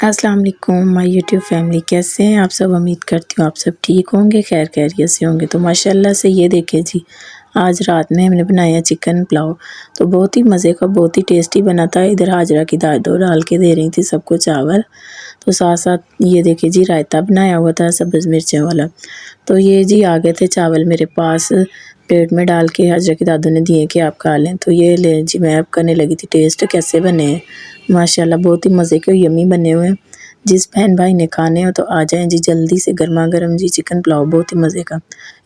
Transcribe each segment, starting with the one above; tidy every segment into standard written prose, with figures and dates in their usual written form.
السلام علیکم مائی YouTube family, کیسے ہیں آپ سب؟ امید کرتی ہوں آپ سب ٹھیک ہوں گے، خیر خیریت سے ہوں گے۔ تو ماشاءاللہ سے یہ دیکھیں جی، آج رات میں ہم نے بنایا چکن پلاؤ، تو بہت ہی مزے کا، بہت ہی ٹیسٹی بنا تھا۔ ادھر حاجرہ کی دو ڈال کے دے رہی تھی سب کو چاول، تو ساتھ ساتھ یہ دیکھیں جی رائتہ بنایا ہوا تھا سبز مرچیں والا۔ تو یہ جی آ گئے تھے چاول میرے پاس، پلیٹ میں ڈال کے حاجرہ کی دادو نے دیے کہ آپ کھا لیں، تو یہ لیں جی، میں اب کرنے لگی تھی ٹیسٹ کیسے بنے ہیں۔ ماشاءاللہ بہت ہی مزے کے یمی بنے ہوئے ہیں۔ جس بہن بھائی نے کھانے ہو تو آ جائیں جی جلدی سے، گرما گرم جی چکن پلاؤ بہت ہی مزے کا۔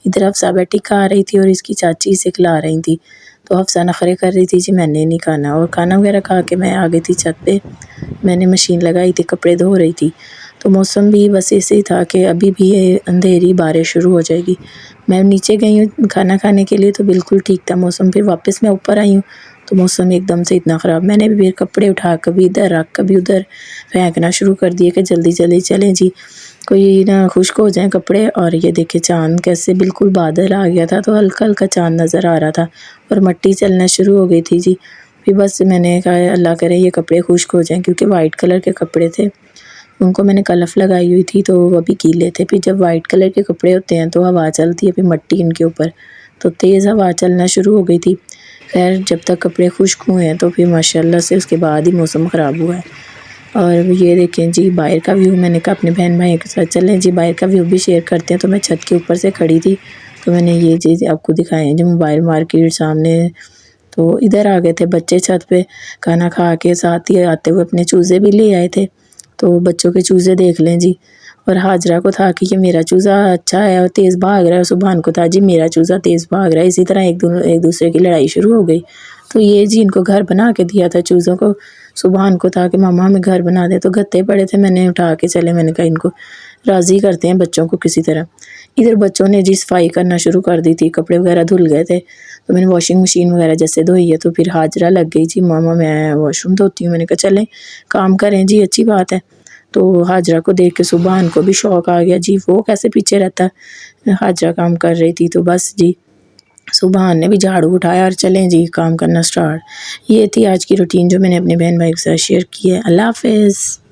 ادھر حفصہ بیٹی کھا رہی تھی اور اس کی چاچی اسے کھلا رہی تھی، تو حفصہ نخرے کر رہی تھی جی میں نے نہیں کھانا، اور کھانا وغیرہ کھا کے میں آ گئی تھی چھت پہ۔ میں نے مشین لگائی تھی، کپڑے دھو رہی تھی، تو موسم بھی بس ایسے ہی تھا کہ ابھی بھی اندھیری بارش شروع ہو جائے گی۔ میں نیچے گئی ہوں کھانا کھانے کے لیے تو بالکل ٹھیک تھا موسم، پھر واپس میں اوپر آئی ہوں تو موسم ایک دم سے اتنا خراب۔ میں نے بھی پھر کپڑے اٹھا کبھی ادھر رکھ کبھی ادھر پھینکنا شروع کر دیے کہ جلدی جلدی چلیں جی، کوئی نہ خشک ہو جائیں کپڑے۔ اور یہ دیکھیں چاند کیسے بالکل بادل آ گیا تھا تو ہلکا ہلکا چاند نظر آ رہا تھا، اور مٹی چلنا شروع ہو گئی تھی جی۔ پھر بس میں نے کہا اللہ کرے یہ کپڑے خشک ہو جائیں، کیونکہ وائٹ کلر کے کپڑے تھے، ان کو میں نے کلف لگائی ہوئی تھی تو وہ بھی گیلے تھے۔ پھر جب وائٹ کلر کے کپڑے ہوتے ہیں تو ہوا چلتی ہے، پھر مٹی ان کے اوپر تو تیز ہوا چلنا شروع ہو گئی تھی۔ خیر جب تک کپڑے خشک ہوئے ہیں تو پھر ماشاءاللہ سے اس کے بعد ہی موسم خراب ہوا ہے۔ اور یہ دیکھیں جی باہر کا ویو، میں نے کہا اپنے بہن بھائیوں کے ساتھ چلیں جی باہر کا ویو بھی شیئر کرتے ہیں، تو میں چھت کے اوپر سے کھڑی تھی تو میں نے یہ چیز آپ کو دکھائیں جو موبائل مارکیٹ سامنے۔ تو ادھر آ گئے تھے بچے چھت پہ کھانا کھا کے، ساتھ ہی آتے ہوئے اپنے چوزے بھی لے آئے تھے، تو بچوں کے چوزے دیکھ لیں جی۔ اور حاجرہ کو تھا کہ یہ میرا چوزا اچھا ہے اور تیز بھاگ رہا ہے، سبحان کو تھا جی میرا چوزا تیز بھاگ رہا ہے۔ اسی طرح ایک دوسرے کی لڑائی شروع ہو گئی۔ تو یہ جی ان کو گھر بنا کے دیا تھا چوزوں کو، سبحان کو تھا کہ ماما ہمیں گھر بنا دے، تو گتے پڑے تھے، میں نے اٹھا کے چلے، میں نے کہا ان کو راضی کرتے ہیں بچوں کو کسی طرح۔ ادھر بچوں نے جی صفائی کرنا شروع کر دی تھی، کپڑے وغیرہ دھل گئے تھے تو میں نے واشنگ مشین وغیرہ جیسے دھوئی ہے، تو پھر حاجرہ لگ گئی جی ماما میں واش روم دھوتی ہوں۔ میں نے کہا چلیں کام کریں جی، اچھی بات ہے۔ تو حاجرہ کو دیکھ کے سبحان کو بھی شوق آ گیا جی، وہ کیسے پیچھے رہتا ہے، حاجرہ کام کر رہی تھی تو بس جی سبحان نے بھی جھاڑو اٹھایا اور چلیں جی کام کرنا سٹارٹ۔ یہ تھی آج کی روٹین جو میں نے اپنے بہن بھائی کے ساتھ شیئر کی ہے۔ اللہ حافظ۔